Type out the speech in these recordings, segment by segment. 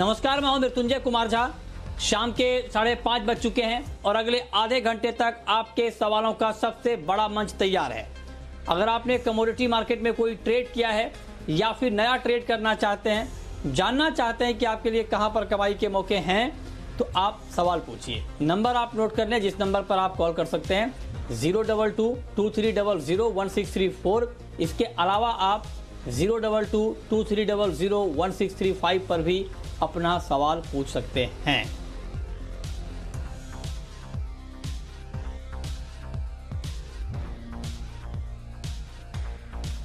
नमस्कार, मैं हूं मृत्युंजय कुमार झा। शाम के 5:30 बज चुके हैं और अगले आधे घंटे तक आपके सवालों का सबसे बड़ा मंच तैयार है। अगर आपने कमोडिटी मार्केट में कोई ट्रेड किया है या फिर नया ट्रेड करना चाहते हैं, जानना चाहते हैं कि आपके लिए कहां पर कमाई के मौके हैं, तो आप सवाल पूछिए। नंबर आप नोट कर लें, जिस नंबर पर आप कॉल कर सकते हैं 022-2300-1634। इसके अलावा आप 022-2300-1635 पर भी अपना सवाल पूछ सकते हैं।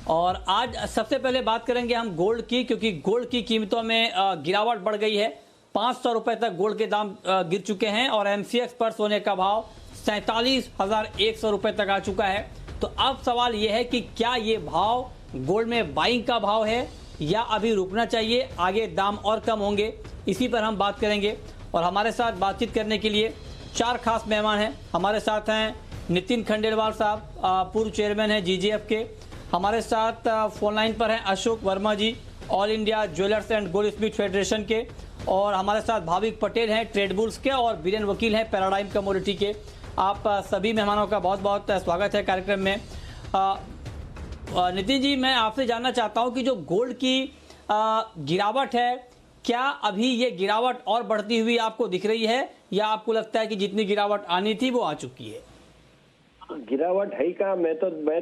और आज सबसे पहले बात करेंगे हम गोल्ड की, क्योंकि गोल्ड की कीमतों में गिरावट बढ़ गई है। 500 रुपए तक गोल्ड के दाम गिर चुके हैं और एमसीएक्स पर सोने का भाव 47,100 रुपए तक आ चुका है। तो अब सवाल यह है कि क्या ये भाव गोल्ड में बाइंग का भाव है या अभी रुकना चाहिए, आगे दाम और कम होंगे, इसी पर हम बात करेंगे। और हमारे साथ बातचीत करने के लिए 4 खास मेहमान हैं। हमारे साथ हैं नितिन खंडेलवाल साहब, पूर्व चेयरमैन हैं जीजीएफ के। हमारे साथ फोन लाइन पर हैं Ashok Verma ji, all India jewellers and goldsmith federation के। और हमारे साथ भाविक पटेल हैं ट्रेड बुल्स के, और बीरेन वकील हैं पैराडाइम कमोडिटी के। आप सभी मेहमानों का बहुत बहुत स्वागत है कार्यक्रम में। नितिन जी, मैं आपसे जानना चाहता हूं कि जो गोल्ड की गिरावट है, क्या अभी ये गिरावट और बढ़ती हुई आपको दिख रही है या आपको लगता है कि जितनी गिरावट आनी थी वो आ चुकी है? गिरावट है का मैं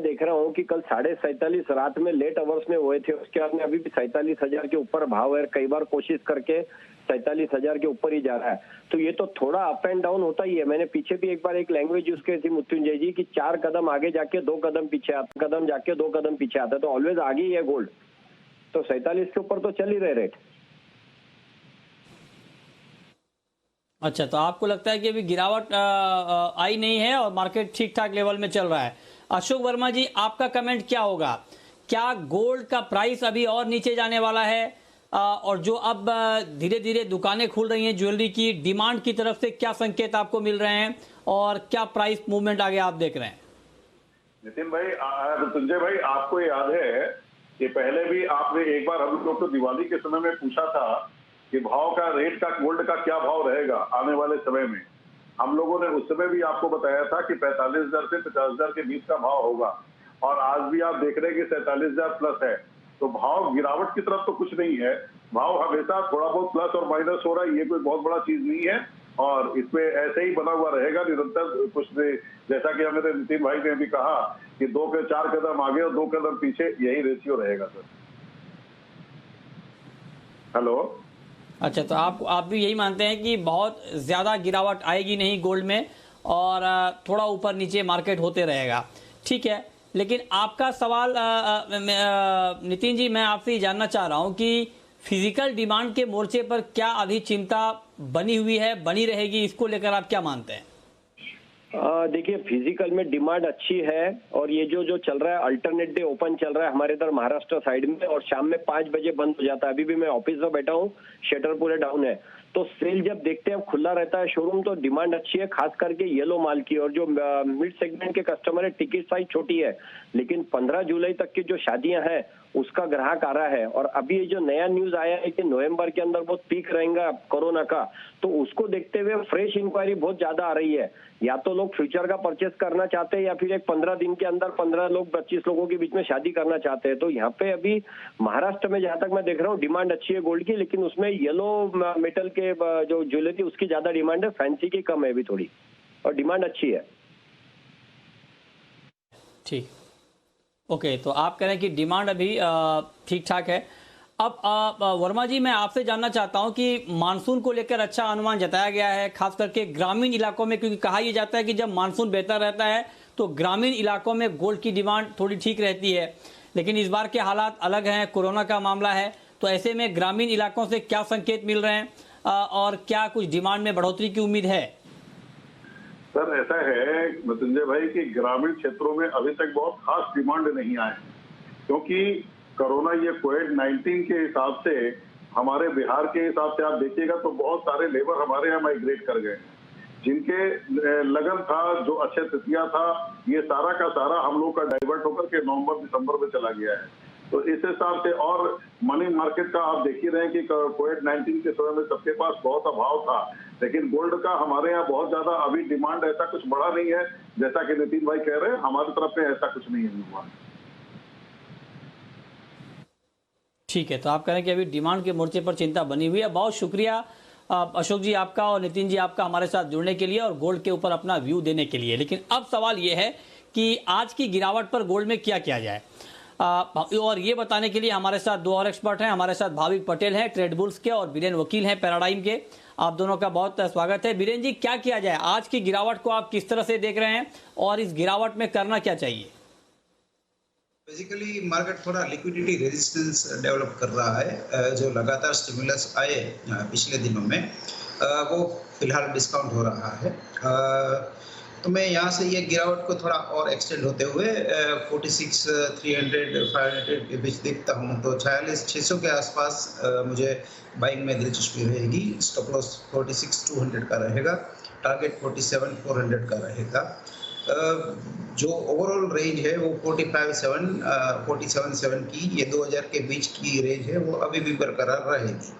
देख रहा हूँ कि कल 47.5 रात में लेट अवर्स में हुए थे, उसके बाद में अभी भी 47,000 के ऊपर भाव है। कई बार कोशिश करके 47,000 के ऊपर ही जा रहा है, तो ये तो थोड़ा अप एंड डाउन होता ही है। मैंने पीछे भी एक बार एक लैंग्वेज यूज की थी मृत्युंजय जी की 4 कदम आगे जाके 2 कदम पीछे आता, कदम जाके 2 कदम पीछे आता, तो ऑलवेज आगे ही है गोल्ड। तो 47 के ऊपर तो चल ही रहे रेट। अच्छा, तो आपको लगता है कि अभी गिरावट आई नहीं है और मार्केट ठीक ठाक लेवल में चल रहा है। अशोक वर्मा जी, आपका कमेंट क्या होगा? क्या गोल्ड का प्राइस अभी और नीचे जाने वाला है? और जो अब धीरे धीरे दुकानें खुल रही हैं ज्वेलरी की, डिमांड की तरफ से क्या संकेत आपको मिल रहे हैं और क्या प्राइस मूवमेंट आगे आप देख रहे हैं? नितिन भाई, संजय भाई, आपको याद है कि पहले भी आपने एक बार हम लोग को दिवाली के समय में पूछा था कि भाव का रेट का गोल्ड का क्या भाव रहेगा आने वाले समय में। हम लोगों ने उस समय भी आपको बताया था कि 45,000 से 50,000 के बीच का भाव होगा, और आज भी आप देख रहे हैं कि 47,000 प्लस है। तो भाव गिरावट की तरफ तो कुछ नहीं है, भाव हमेशा थोड़ा बहुत प्लस और माइनस हो रहा है, ये कोई बहुत बड़ा चीज नहीं है। और इसमें ऐसे ही बना हुआ रहेगा निरंतर, कुछ नहीं। जैसा कि हमें नितिन भाई ने भी कहा कि 2 के 4 कदम आगे और 2 कदम पीछे, यही रेशियो रहेगा सर। हेलो। अच्छा, तो आप भी यही मानते हैं कि बहुत ज्यादा गिरावट आएगी नहीं गोल्ड में और थोड़ा ऊपर नीचे मार्केट होते रहेगा, ठीक है। लेकिन आपका सवाल नितिन जी, मैं आपसे जानना चाह रहा हूं कि फिजिकल डिमांड के मोर्चे पर क्या अभी चिंता बनी हुई है, बनी रहेगी, इसको लेकर आप क्या मानते हैं? देखिए, फिजिकल में डिमांड अच्छी है, और ये जो चल रहा है अल्टरनेट डे ओपन चल रहा है हमारे इधर महाराष्ट्र साइड में, और शाम में 5 बजे बंद हो जाता है। अभी भी मैं ऑफिस में बैठा हूँ, शटर पूरे डाउन है, तो सेल जब देखते हैं खुला रहता है शोरूम, तो डिमांड अच्छी है, खास करके येलो माल की। और जो मिड सेगमेंट के कस्टमर है, टिकट साइज छोटी है, लेकिन 15 जुलाई तक की जो शादियां हैं उसका ग्राहक आ रहा है। और अभी ये जो नया न्यूज आया है कि नवंबर के अंदर बहुत पीक रहेगा कोरोना का, तो उसको देखते हुए फ्रेश इंक्वायरी बहुत ज्यादा आ रही है। या तो लोग फ्यूचर का परचेस करना चाहते हैं, या फिर एक 15 दिन के अंदर 15 लोग 25 लोगों के बीच में शादी करना चाहते हैं। तो यहाँ पे अभी महाराष्ट्र में जहां तक मैं देख रहा हूँ डिमांड अच्छी है गोल्ड की, लेकिन उसमें येलो मेटल के जो ज्वेलरी उसकी ज्यादा डिमांड है, फैंसी की कम है अभी थोड़ी, और डिमांड अच्छी है। ठीक, ओके, तो आप कह रहे हैं कि डिमांड अभी ठीक ठाक है। अब वर्मा जी, मैं आपसे जानना चाहता हूं कि मानसून को लेकर अच्छा अनुमान जताया गया है, खास करके ग्रामीण इलाकों में, क्योंकि कहा यह जाता है कि जब मानसून बेहतर रहता है तो ग्रामीण इलाकों में गोल्ड की डिमांड थोड़ी ठीक रहती है। लेकिन इस बार के हालात अलग हैं, कोरोना का मामला है, तो ऐसे में ग्रामीण इलाकों से क्या संकेत मिल रहे हैं और क्या कुछ डिमांड में बढ़ोतरी की उम्मीद है? सर, ऐसा है मृत्युंजय भाई कि ग्रामीण क्षेत्रों में अभी तक बहुत खास डिमांड नहीं आए, क्योंकि कोरोना ये कोविड-19 के हिसाब से, हमारे बिहार के हिसाब से आप देखिएगा तो बहुत सारे लेबर हमारे यहाँ माइग्रेट कर गए, जिनके लगन था, जो अक्षय तृतीया था, ये सारा का सारा हम लोग का डाइवर्ट होकर के नवंबर दिसंबर में चला गया है। तो इस हिसाब से, और मनी मार्केट का आप देख ही रहे हैं कि कोविड-19 के समय में सबके पास बहुत अभाव था, लेकिन गोल्ड का हमारे यहाँ बहुत ज्यादा अभी डिमांड ऐसा कुछ बढ़ा नहीं है, जैसा कि नितिन भाई कह रहे हैं, हमारी तरफ में ऐसा कुछ नहीं हुआ। ठीक है, तो आप कह रहे हैं कि अभी डिमांड के मोर्चे पर चिंता बनी हुई है। बहुत शुक्रिया अशोक जी आपका और नितिन जी आपका हमारे साथ जुड़ने के लिए और गोल्ड के ऊपर अपना व्यू देने के लिए। लेकिन अब सवाल ये है कि आज की गिरावट पर गोल्ड में क्या किया जाए, और ये बताने के लिए हमारे साथ दो और एक्सपर्ट हैं। हमारे साथ भाविक पटेल हैं ट्रेड बुल्स के और बीरेन वकील हैं पैराडाइम के। आप दोनों का बहुत स्वागत है। बीरेन जी, क्या किया जाए, आज की गिरावट को आप किस तरह से देख रहे हैं और इस गिरावट में करना क्या चाहिए? बेसिकली मार्केट थोड़ा लिक्विडिटी रेजिस्टेंस डेवलप कर रहा है। जो लगातार स्टिमुलस आए पिछले दिनों में वो फिलहाल डिस्काउंट हो रहा है। तो मैं यहाँ से ये गिरावट को थोड़ा और एक्सटेंड होते हुए 46 300 500 के बीच देखता हूँ। तो 46 600 के आसपास मुझे बाइंग में दिलचस्पी रहेगी। स्टॉप लॉस 46 200 का रहेगा, टारगेट 47 400 का रहेगा। जो ओवरऑल रेंज है वो 47 7 की, ये 2000 के बीच की रेंज है, वो अभी भी बरकरार रहेगी।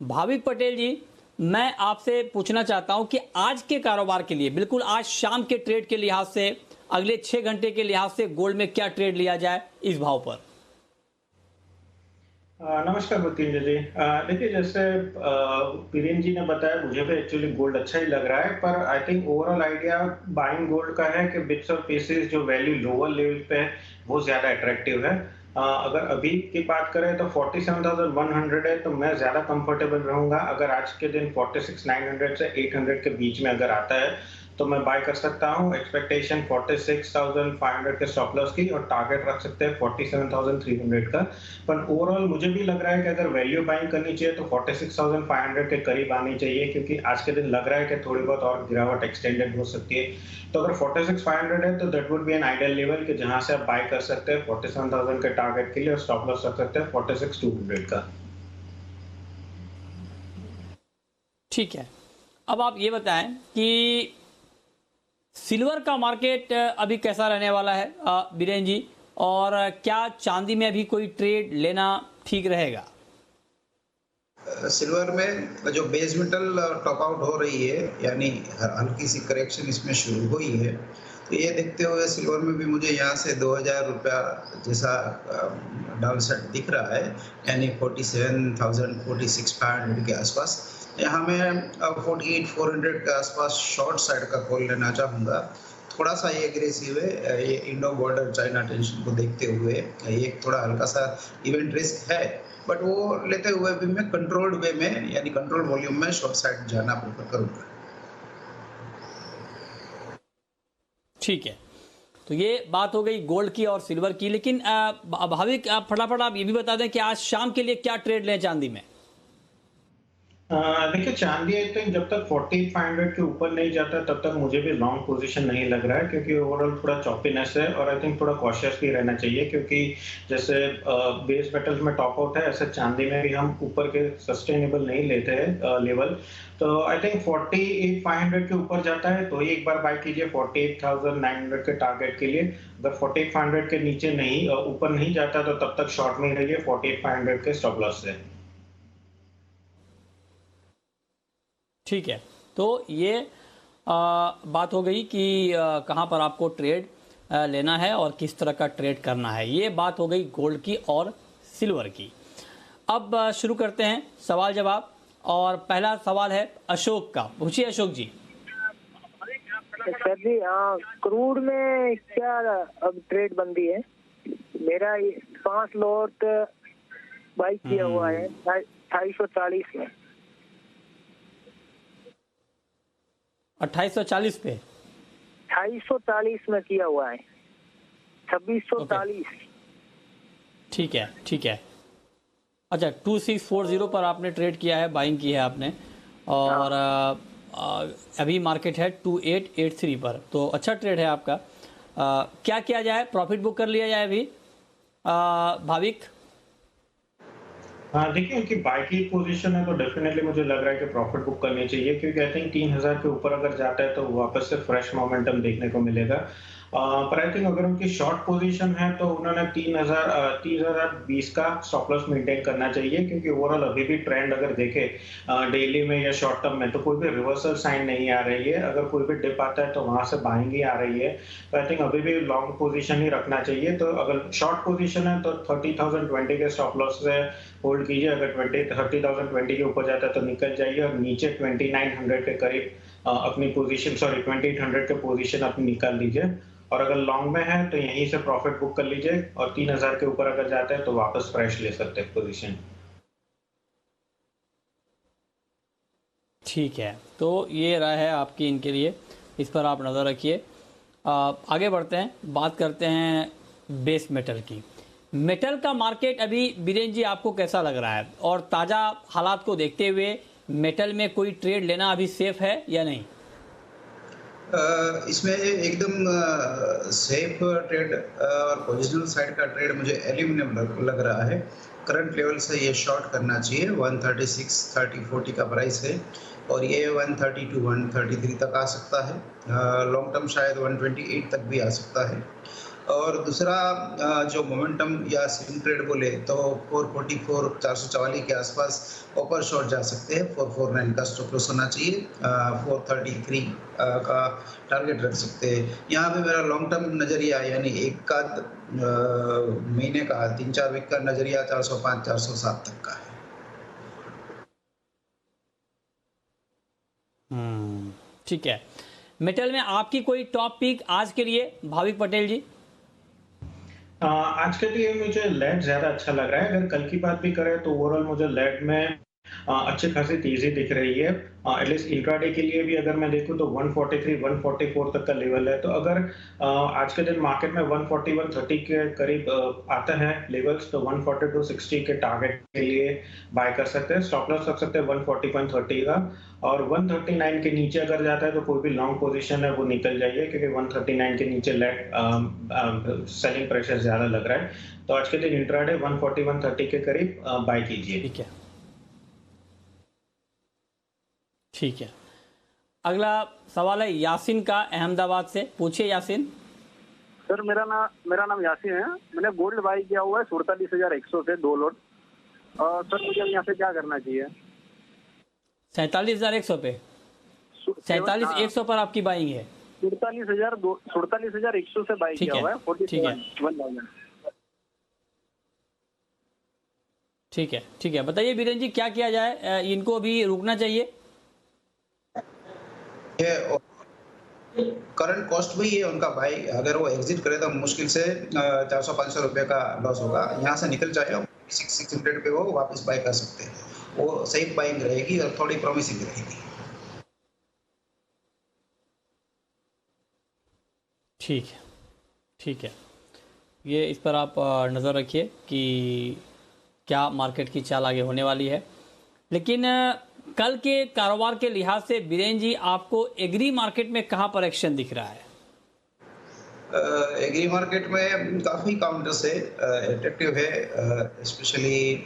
भाविक पटेल जी, मैं आपसे पूछना चाहता हूं कि आज के कारोबार के लिए, बिल्कुल आज शाम के ट्रेड के लिहाज से, अगले 6 घंटे के लिहाज से गोल्ड में क्या ट्रेड लिया जाए इस भाव पर? नमस्कार वकील जी। देखिए, जैसे बीरेन जी ने बताया, मुझे भी एक्चुअली गोल्ड अच्छा ही लग रहा है, पर I think overall idea buying gold का है कि बिट्स और पीसेस जो वैल्यू लोअर लेवल पे है वो ज्यादा अट्रैक्टिव है। अगर अभी की बात करें तो 47,100 है, तो मैं ज्यादा कंफर्टेबल रहूंगा। अगर आज के दिन 46,900 से 800 के बीच में अगर आता है तो मैं बाय कर सकता हूं। एक्सपेक्टेशन 46,500 के स्टॉप लॉस की और टारगेट रख सकते हैं 47,300 का। पर ओवरऑल मुझे भी लग रहा है कि अगर वैल्यू बाइंग करनी चाहिए तो 46,500 के करीब आनी चाहिए, क्योंकि आज के दिन लग रहा है कि थोड़ी बहुत और गिरावट एक्सटेंडेड हो सकती है। तो अगर 46,500 है तो that would be an ideal level कि जहां से आप बाय कर सकते हैं 47,000 के टारगेट के लिए, और स्टॉप लॉस रख सकते हैं 46,200 का। ठीक है, अब आप ये बताएं कि सिल्वर का मार्केट अभी कैसा रहने वाला है बीरेन जी, और क्या चांदी में अभी कोई ट्रेड लेना ठीक रहेगा? सिल्वर में जो बेस मेटल टॉप आउट हो रही है, यानी हल्की सी करेक्शन इसमें शुरू हुई है, तो ये देखते हुए सिल्वर में भी मुझे यहाँ से 2,000 रुपया जैसा डाउन साइड दिख रहा है, यानी 47,000 46,500 के आसपास। यहाँ मैं 48,400 के आसपास शॉर्ट साइड का कॉल लेना चाहूँगा। थोड़ा सा ये एग्रेसिव है, ये इंडो बॉर्डर चाइना टेंशन को देखते हुए ये थोड़ा हल्का सा इवेंट रिस्क है, बट वो लेते हुए भी मैं कंट्रोल्ड वे में, यानी कंट्रोल वॉल्यूम में शॉर्ट साइड जाना प्रेफर करूँगा। ठीक है, तो ये बात हो गई गोल्ड की और सिल्वर की। लेकिन भाविक, आप फटाफट आप ये भी बता दें कि आज शाम के लिए क्या ट्रेड लें चांदी में? देखिए, चांदी आई थिंक जब तक 48,500 के ऊपर नहीं जाता तब तक मुझे भी लॉन्ग पोजीशन नहीं लग रहा है, क्योंकि ओवरऑल थोड़ा चॉपीनेस है और आई थिंक थोड़ा कॉशियस भी रहना चाहिए, क्योंकि जैसे बेस मेटल्स में टॉप आउट है, ऐसे चांदी में भी हम ऊपर के सस्टेनेबल नहीं लेते हैं लेवल। तो आई थिंक 48,500 के ऊपर जाता है तो ही एक बार बाय कीजिए 48,900 के टारगेट के लिए। अगर 48,500 के नीचे नहीं, ऊपर नहीं जाता तो तब तक शॉर्ट में रहिए 48,500 के स्टॉप लॉस से। ठीक है, तो ये बात हो गई कि कहाँ पर आपको ट्रेड लेना है और किस तरह का ट्रेड करना है। ये बात हो गई गोल्ड की और सिल्वर की। अब शुरू करते हैं सवाल जवाब, और पहला सवाल है अशोक का। पूछिए अशोक जी। सर जी, क्रूड में क्या अब ट्रेड बंदी है? मेरा 5 लॉट बाई किया हुआ है 2840 में। 2840 पे 2840 में किया हुआ है, 2640। ठीक है, ठीक है। अच्छा, 2640 पर आपने ट्रेड किया है, बाइंग की है आपने, और अभी मार्केट है 2883 पर, तो अच्छा ट्रेड है आपका। क्या किया जाए, प्रॉफिट बुक कर लिया जाए अभी भाविक? हाँ, देखिए, उनकी बाय की पोजीशन है तो डेफिनेटली मुझे लग रहा है कि प्रॉफिट बुक करनी चाहिए, क्योंकि आई थिंक 3,000 के ऊपर अगर जाता है तो वापस से फ्रेश मोमेंटम देखने को मिलेगा। पर आई थिंक अगर उनकी शॉर्ट पोजीशन है तो उन्होंने 3020 का स्टॉप लॉस मेंटेन करना चाहिए, क्योंकि ओवरऑल अभी भी ट्रेंड अगर देखे डेली में या शॉर्ट टर्म में तो कोई भी रिवर्सल साइन नहीं आ रही है। अगर कोई भी डिप आता है तो वहां से बाइंग ही आ रही है, तो आई थिंक अभी भी लॉन्ग पोजीशन ही रखना चाहिए। तो अगर शॉर्ट पोजीशन है तो 30,020 के स्टॉप लॉस से होल्ड कीजिए। अगर 30,020 के ऊपर जाता है तो निकल जाइए और नीचे 2900 के करीब अपनी पोजीशन 2800 के पोजीशन अपनी निकाल लीजिए। और अगर लॉन्ग में है तो यहीं से प्रॉफिट बुक कर लीजिए, और 3000 के ऊपर अगर जाता है तो वापस फ्रेश ले सकते हैं पोजीशन। ठीक है, तो ये राय है आपकी इनके लिए, इस पर आप नज़र रखिए। आगे बढ़ते हैं, बात करते हैं बेस मेटल की। मेटल का मार्केट अभी बीरेन जी आपको कैसा लग रहा है, और ताज़ा हालात को देखते हुए मेटल में कोई ट्रेड लेना अभी सेफ है या नहीं? इसमें एकदम सेफ ट्रेड और पोजिशनल साइड का ट्रेड मुझे एल्यूमिनियम लग रहा है। करंट लेवल से ये शॉर्ट करना चाहिए। 136 30 40 का प्राइस है और ये 132 133 तक आ सकता है। लॉन्ग टर्म शायद 128 तक भी आ सकता है। और दूसरा जो मोमेंटम या स्विंग ट्रेड बोले तो 444 444 के आसपास ऊपर शॉर्ट जा सकते हैं। 449 का स्टॉप लॉस होना चाहिए। 433 का टारगेट रख सकते हैं। यहाँ पे मेरा लॉन्ग टर्म नज़रिया यानी एक आध महीने का 3-4 वीक का नज़रिया 405 407 तक का है। ठीक है। मेटल में आपकी कोई टॉप पिक आज के लिए, भाविक पटेल जी? आज के लिए मुझे लेड ज्यादा अच्छा लग रहा है। अगर कल की बात भी करें तो ओवरऑल मुझे लेड में अच्छी खासी तेजी दिख रही है। एटलीस्ट इंट्राडे के लिए भी अगर मैं देखूं तो 143 144 तक का लेवल है। तो अगर आज के दिन मार्केट में 140 130 के करीब आता है लेवल्स, तो 142 60 के टारगेट के लिए बाय कर सकते हैं। स्टॉप लॉस रख सकते हैं 140.30 का, और 139 के नीचे अगर जाता है तो कोई भी लॉन्ग पोजीशन है वो निकल जाइए, क्योंकि 139 के नीचे लेट सेलिंग प्रेशर ज्यादा लग रहा है। तो आज के दिन इंट्राडे 140 130 के करीब बाय कीजिए। ठीक है, ठीक है। अगला सवाल है यासिन का, अहमदाबाद से। पूछिए यासिन। सर मेरा नाम यासिन है। मैंने गोल्ड बाई किया हुआ है 47,100 से 2 लॉट। सर मुझे यहाँ से क्या करना चाहिए? 47,100 पे, 47,100 पर आपकी बाइंग है। 47,100 से बाई किया हुआ है। ठीक है, ठीक है, ठीक है। बताइए बीरेन जी, क्या किया जाए? इनको अभी रुकना चाहिए? करंट कॉस्ट भी है उनका भाई। अगर वो एग्जिट करे तो मुश्किल से 400-500 रुपए का लॉस होगा। यहाँ से निकल जाएगा 600 पे वो वापस बाय कर सकते हैं। वो सही बाइंग रहेगी और थोड़ी प्रॉमिसिंग रहेगी। ठीक है, ठीक है। ये इस पर आप नज़र रखिए कि क्या मार्केट की चाल आगे होने वाली है। लेकिन कल के कारोबार के लिहाज से बीरेन जी, आपको एग्री मार्केट में कहां पर एक्शन दिख रहा है? एग्री मार्केट में काफ़ी काउंटर्स है, अट्रैक्टिव है। स्पेशली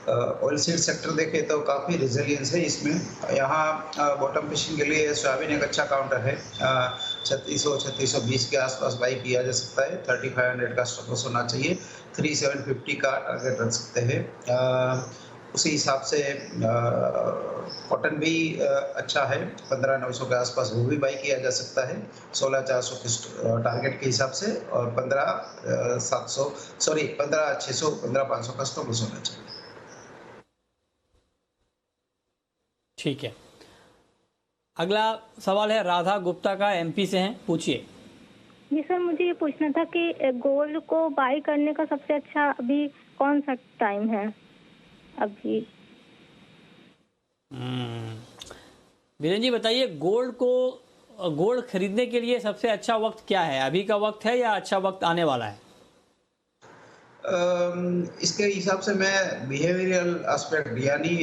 ऑयल सीड सेक्टर देखे तो काफ़ी रिजिलियंस है इसमें। यहाँ बॉटम फिशिंग के लिए सोयाबीन एक अच्छा काउंटर है। 3600-3620 के आसपास बाई किया जा सकता है। 3500 का स्टॉप लॉस होना चाहिए। 3750 का टारगेट रख सकते हैं। उसी हिसाब से कॉटन भी अच्छा है। 15,900 के आसपास वो भी बाई किया जा सकता है। 16,400 के टारगेट के हिसाब से, और 15,600 15,500 का स्टॉप लॉस होना चाहिए। ठीक है। अगला सवाल है राधा गुप्ता का, एमपी से हैं। पूछिए। जी सर, मुझे ये पूछना था कि गोल्ड को बाई करने का सबसे अच्छा अभी कौन सा टाइम है अभी? बीरेन जी बताइए, गोल्ड खरीदने के लिए सबसे अच्छा वक्त क्या है? अभी का वक्त है या अच्छा वक्त आने वाला है? इसके हिसाब से मैं बिहेवियरल एस्पेक्ट यानी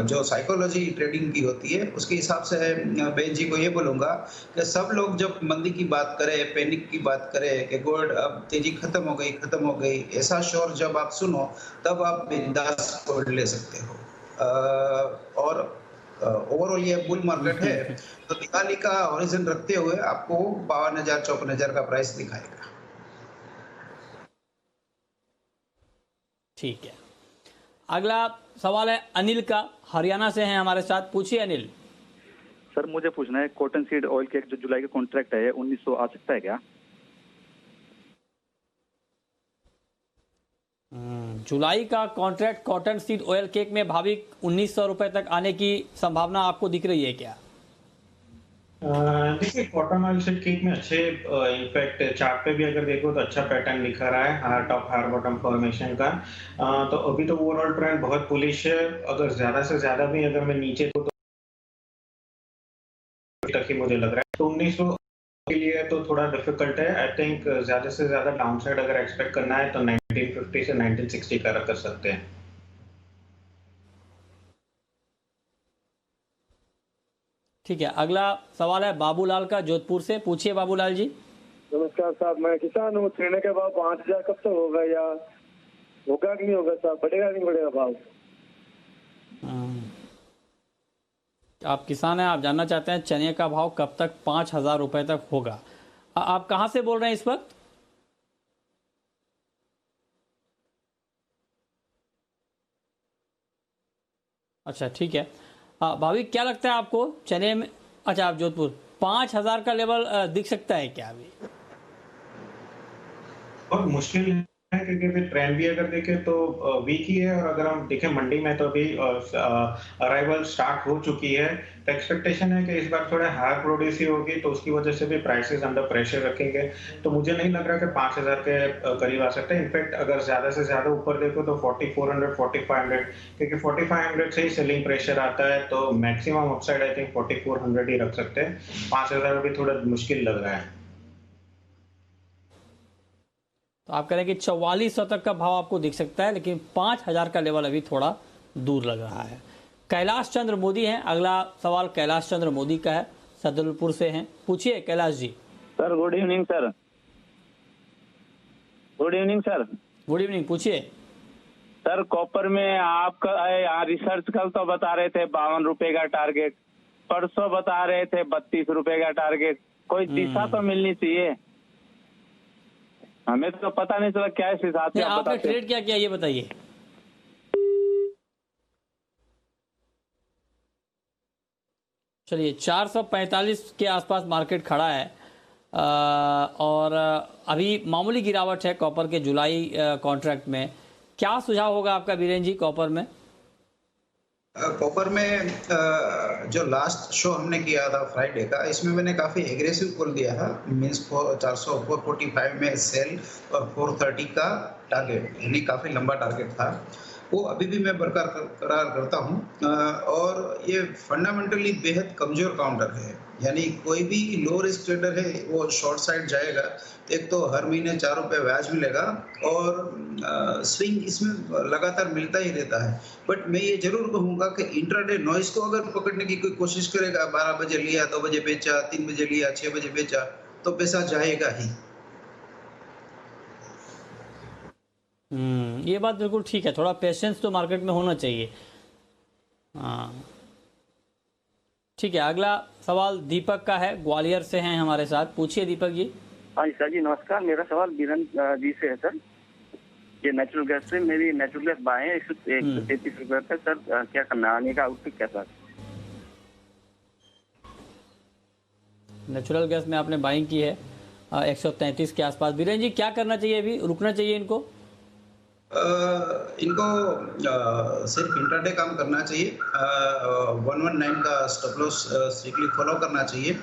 जो साइकोलॉजी ट्रेडिंग की होती है उसके हिसाब से बेन जी को ये बोलूँगा कि सब लोग जब मंदी की बात करें, पैनिक की बात करें कि गोल्ड अब तेजी खत्म हो गई, ऐसा शोर जब आप सुनो तब आप बिंदास गोल्ड ले सकते हो। और ओवरऑल ओवरऑल ये बुल मार्केट है, तो दिवाली का हॉरिजन रखते हुए आपको 52,000-54,000 का प्राइस दिखाएगा। ठीक है, अगला सवाल है अनिल का, हरियाणा से हैं हमारे साथ। पूछिए अनिल। सर मुझे पूछना है, कॉटन सीड ऑयल के जो जुलाई का कॉन्ट्रैक्ट है 1900 आ सकता है क्या? जुलाई का contract cotton seed oil cake में भाविक 1900 रुपए तक आने की संभावना आपको दिख रही है क्या? देखिए कॉटन ऑयल सीड केक में अच्छे, इनफैक्ट चार्ट पे भी अगर देखो तो अच्छा पैटर्न दिखा रहा है higher top higher bottom formation का। तो अभी तो ओवरऑल ट्रेंड बहुत बुलिश है। अगर ज्यादा से ज्यादा भी अगर मैं नीचे तो तक ही मुझे लग रहा है, तो 1900 के लिए तो थोड़ा डिफिकल्ट है। आई थिंक ज्यादा से ज्यादा डाउनसाइड अगर एक्सपेक्ट करना है तो 1950 से 1960 का कर सकते हैं। ठीक है, अगला सवाल है बाबूलाल का, जोधपुर से। पूछिए बाबूलाल जी। नमस्कार साहब, मैं किसान हूँ। चने का भाव 5,000 कब तक होगा, या होगा कि नहीं होगा साहब, बढ़ेगा कि नहीं बढ़ेगा भाव? आप किसान हैं, आप जानना चाहते हैं चने का भाव कब तक 5,000 रुपए तक होगा। आप कहां से बोल रहे हैं इस वक्त? अच्छा ठीक है, भाविक क्या लगता है आपको चने में, अच्छा आप जोधपुर, 5,000 का लेवल दिख सकता है क्या अभी? बहुत मुश्किल है क्योंकि फिर ट्रेंड भी अगर देखें तो वीक ही है, और अगर हम देखें मंडी में तो अभी अराइवल स्टार्ट हो चुकी है। तो एक्सपेक्टेशन है कि इस बार थोड़ा हायर प्रोड्यूस ही होगी, तो उसकी वजह से भी प्राइसेस अंडर प्रेशर रखेंगे। तो मुझे नहीं लग रहा कि 5,000 के करीब आ सकते हैं। इनफैक्ट अगर ज्यादा से ज्यादा ऊपर देखो तो 4,400 4,500, क्योंकि 4,500 से ही सेलिंग प्रेशर आता है, तो मैक्सिमम अपसाइड आई थिंक 4,400 ही रख सकते हैं। 5,000 भी थोड़ा मुश्किल लग रहा है। तो आप कह रहे हैं कि 4400 तक का भाव आपको दिख सकता है, लेकिन 5,000 का लेवल अभी थोड़ा दूर लग रहा है। कैलाश चंद्र मोदी हैं, अगला सवाल कैलाश चंद्र मोदी का है, सदलपुर से हैं। पूछिए Kailash ji. Sir good evening sir. Good evening sir. Good evening, पूछिए सर। कॉपर में आपका रिसर्च कल तो बता रहे थे 52 रुपए का टारगेट, परसों बता रहे थे 32 रुपए का टारगेट। कोई दिशा तो मिलनी चाहिए, हमें तो पता नहीं चला क्या इस हिसाब से। आपने ट्रेड क्या किया ये बताइए। चलिए 445 के आसपास मार्केट खड़ा है, और अभी मामूली गिरावट है कॉपर के जुलाई कॉन्ट्रैक्ट में। क्या सुझाव होगा आपका वीरेन जी कॉपर में? कॉपर में जो लास्ट शो हमने किया था फ्राइडे का, इसमें मैंने काफ़ी एग्रेसिव कॉल दिया था। मीन्स 445 में सेल और 430 का टारगेट, यानी काफ़ी लंबा टारगेट था। वो अभी भी मैं बरकरार करता हूँ। और ये फंडामेंटली बेहद कमज़ोर काउंटर है, यानी कोई भी लो रिस्क ट्रेडर है वो शॉर्ट साइड जाएगा। एक तो हर महीने 4 रुपये ब्याज मिलेगा, और स्विंग इसमें लगातार मिलता ही रहता है। बट मैं ये जरूर कहूँगा कि इंट्राडे नॉइस को अगर पकड़ने की कोई कोशिश करेगा, 12 बजे लिया, 2 बजे बेचा, 3 बजे लिया, 6 बजे बेचा, तो पैसा जाएगा ही। ये बात बिल्कुल ठीक है, थोड़ा पेशेंस तो मार्केट में होना चाहिए। हाँ ठीक है, अगला सवाल दीपक का है, ग्वालियर से हैं हमारे साथ। पूछिए दीपक जी। हाँ जी सर जी, नमस्कार। मेरा सवाल बीरन जी से है सर। ये नेचुरल गैस से मेरी नेचुरल गैस बाय है 133 रुपये पे सर, क्या करना है, आने का आउटलुक कैसा है? नेचुरल गैस में आपने बाइंग की है 133 के आसपास। बीरेन जी क्या करना चाहिए, अभी रुकना चाहिए इनको? इनको सिर्फ इंट्राडे काम करना चाहिए। 119 का स्टॉप लॉस स्ट्रिक्टली फॉलो करना चाहिए।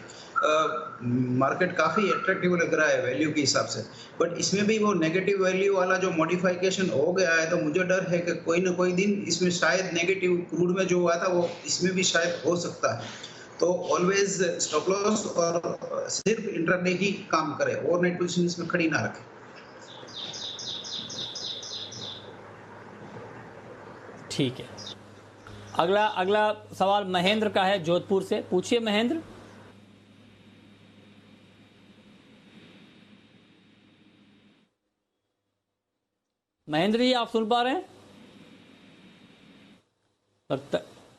मार्केट काफ़ी अट्रैक्टिव लग रहा है वैल्यू के हिसाब से, बट इसमें भी वो नेगेटिव वैल्यू वाला जो मॉडिफिकेशन हो गया है, तो मुझे डर है कि कोई ना कोई दिन इसमें शायद नेगेटिव क्रूड में जो हुआ था वो इसमें भी शायद हो सकता है। तो ऑलवेज स्टॉप लॉस और सिर्फ इंट्राडे ही काम करें, ओवरनाइट पोजीशन इसमें खड़ी ना रखें। ठीक है, अगला सवाल महेंद्र का है, जोधपुर से। पूछिए महेंद्र। महेंद्र जी आप सुन पा रहे हैं?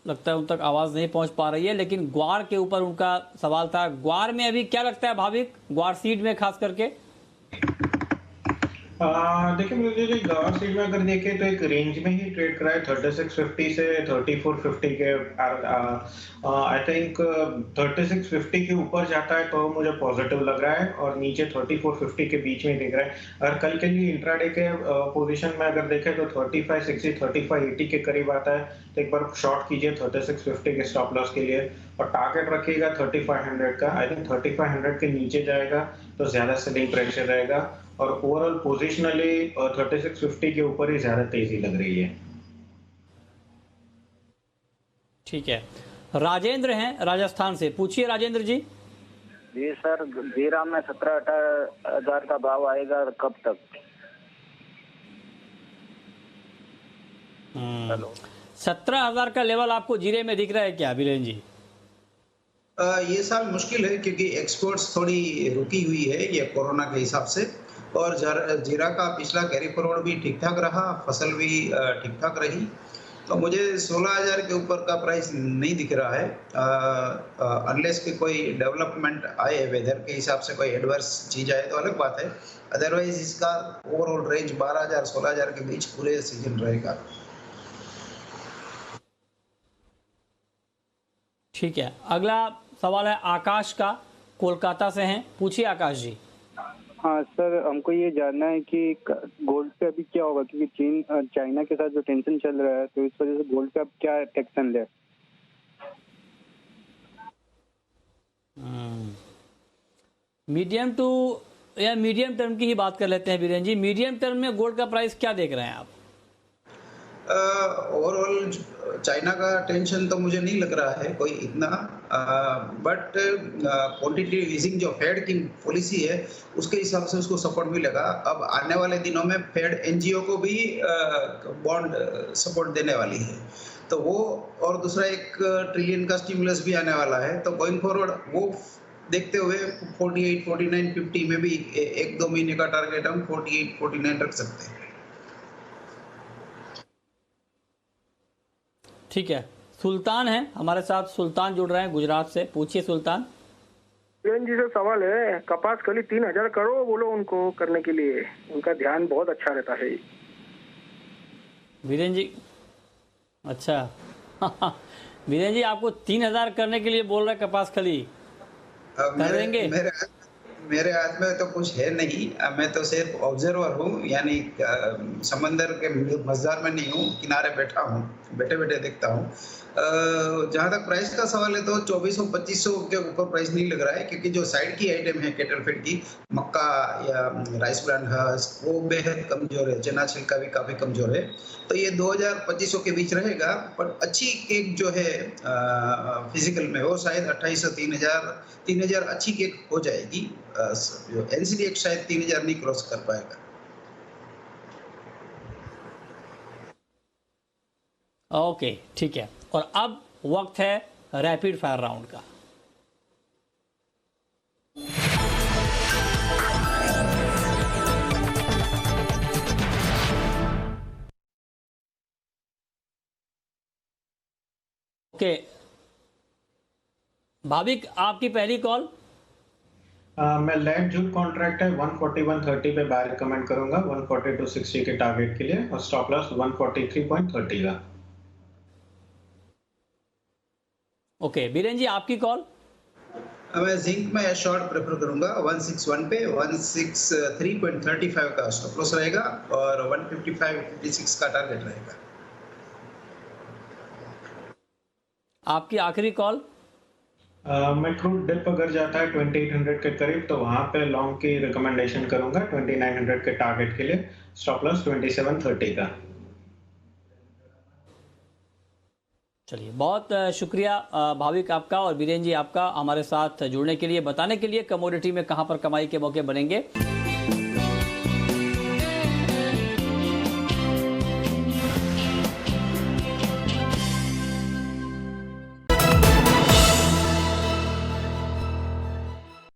लगता है उन तक आवाज नहीं पहुंच पा रही है, लेकिन ग्वार के ऊपर उनका सवाल था। ग्वार में अभी क्या लगता है भाविक, ग्वार सीड में खास करके? देखिए मुझे जो ग्वार सीड में अगर देखें तो एक रेंज में ही ट्रेड करा है 3650 से 3450 के। आई थिंक 3650 के ऊपर जाता है तो मुझे पॉजिटिव लग रहा है, और नीचे 3450 के बीच में दिख रहा है। अगर कल के लिए इंट्राडे के पोजीशन में अगर देखें तो 3560 3580 के करीब आता है, तो एक बार शॉर्ट कीजिए 3650 के स्टॉप लॉस के लिए, और टारगेट रखिएगा 3500 का। आई थिंक 3500 के नीचे जाएगा तो ज्यादा सेलिंग प्रेशर रहेगा, और ओवरऑल पोजिशनली 3650 के ऊपर ही ज्यादा तेजी लग रही है। ठीक है, राजेंद्र हैं राजस्थान से, पूछिए राजेंद्र जी। जी सर, जीरा में 17-18 हजार का भाव आएगा, कब तक? हेलो, 17,000 का लेवल आपको जीरे में दिख रहा है क्या बीरेन जी? ये साल मुश्किल है क्योंकि एक्सपोर्ट्स थोड़ी रुकी हुई है ये कोरोना के हिसाब से, और जीरा का पिछला कैरी फॉरवर्ड भी ठीक ठाक रहा, फसल भी ठीक ठाक रही, तो मुझे 16,000 के ऊपर का प्राइस नहीं दिख रहा है, अनलेस कि कोई डेवलपमेंट आए, वेदर के हिसाब से कोई एडवर्स चीज आए तो अलग बात है। अदरवाइज इसका ओवरऑल रेंज 12,000-16,000 के बीच पूरे सीजन रहेगा। ठीक है, अगला सवाल है आकाश का, कोलकाता से हैं, पूछिए आकाश जी। हाँ सर, हमको ये जानना है कि गोल्ड पे अभी क्या होगा, क्योंकि चाइना के साथ जो टेंशन चल रहा है तो इस वजह से गोल्ड पे अब क्या एक्शन ले? मीडियम टू या मीडियम टर्म की ही बात कर लेते हैं बीरेन जी। मीडियम टर्म में गोल्ड का प्राइस क्या देख रहे हैं आप? ओवरऑल चाइना का टेंशन तो मुझे नहीं लग रहा है कोई इतना, बट क्वांटिटेटिव ईजिंग जो फेड की पॉलिसी है उसके हिसाब से उसको सपोर्ट मिलेगा। अब आने वाले दिनों में फेड एनजीओ को भी बॉन्ड सपोर्ट देने वाली है, तो वो, और दूसरा 1 ट्रिलियन का स्टिमुलस भी आने वाला है, तो गोइंग फॉरवर्ड वो देखते हुए 48, 49, 50 में भी 1-2 महीने का टारगेट हम 48, 49 रख सकते हैं। ठीक है, सुल्तान है हमारे साथ, सुल्तान जुड़ रहे हैं गुजरात से, पूछिए सुल्तान। जी से सवाल है, कपास कली 3,000 करोड़ बोलो उनको करने के लिए, उनका ध्यान बहुत अच्छा रहता है। वीरेन जी, अच्छा वीरेन जी आपको 3,000 करने के लिए बोल रहे कपास खली, कर देंगे? मेरे हाथ में तो कुछ है नहीं, मैं तो सिर्फ ऑब्जर्वर हूँ, यानी समंदर के मझधार में नहीं हूँ, किनारे बैठा हूँ, बैठे बैठे देखता हूँ। जहाँ तक प्राइस का सवाल है तो 2400-2500 के ऊपर प्राइस नहीं लग रहा है, क्योंकि जो साइड की आइटम है केटल फीड की, मक्का या राइस ब्रांड हस्क, वो बेहद कमजोर है, चना छिलका भी काफी कमजोर है, तो ये 2000-2500 के बीच रहेगा। पर अच्छी केक जो है फिजिकल में वो शायद 2800-3000 अच्छी केक हो जाएगी। जो एनसीडीएक्स शायद 3000 नहीं क्रॉस कर पाएगा। ओके, ठीक है, और अब वक्त है रैपिड फायर राउंड का। ओके भाविक, आपकी पहली कॉल। मैं लेट जूट कॉन्ट्रैक्ट है 141.30 पे बाय रिकमेंड करूंगा 142.60 के टारगेट के लिए, और स्टॉप लॉस 143.30 का। ओके बीरेन जी, आपकी कॉल। मैं जिंक में शॉर्ट प्रेफर करूंगा 161 पे, 163.35 का स्टॉप लॉस रहेगा, और 155.56 का टारगेट रहेगा। आपकी आखिरी कॉल। मैं क्रूड डिप अगर जाता है 2800 के करीब तो वहां पे लॉन्ग की रिकमेंडेशन करूंगा 2900 के टारगेट के लिए, स्टॉप लॉस 27.30 का। चलिए, बहुत शुक्रिया भाविक आपका और बीरेन जी आपका हमारे साथ जुड़ने के लिए, बताने के लिए कमोडिटी में कहां पर कमाई के मौके बनेंगे।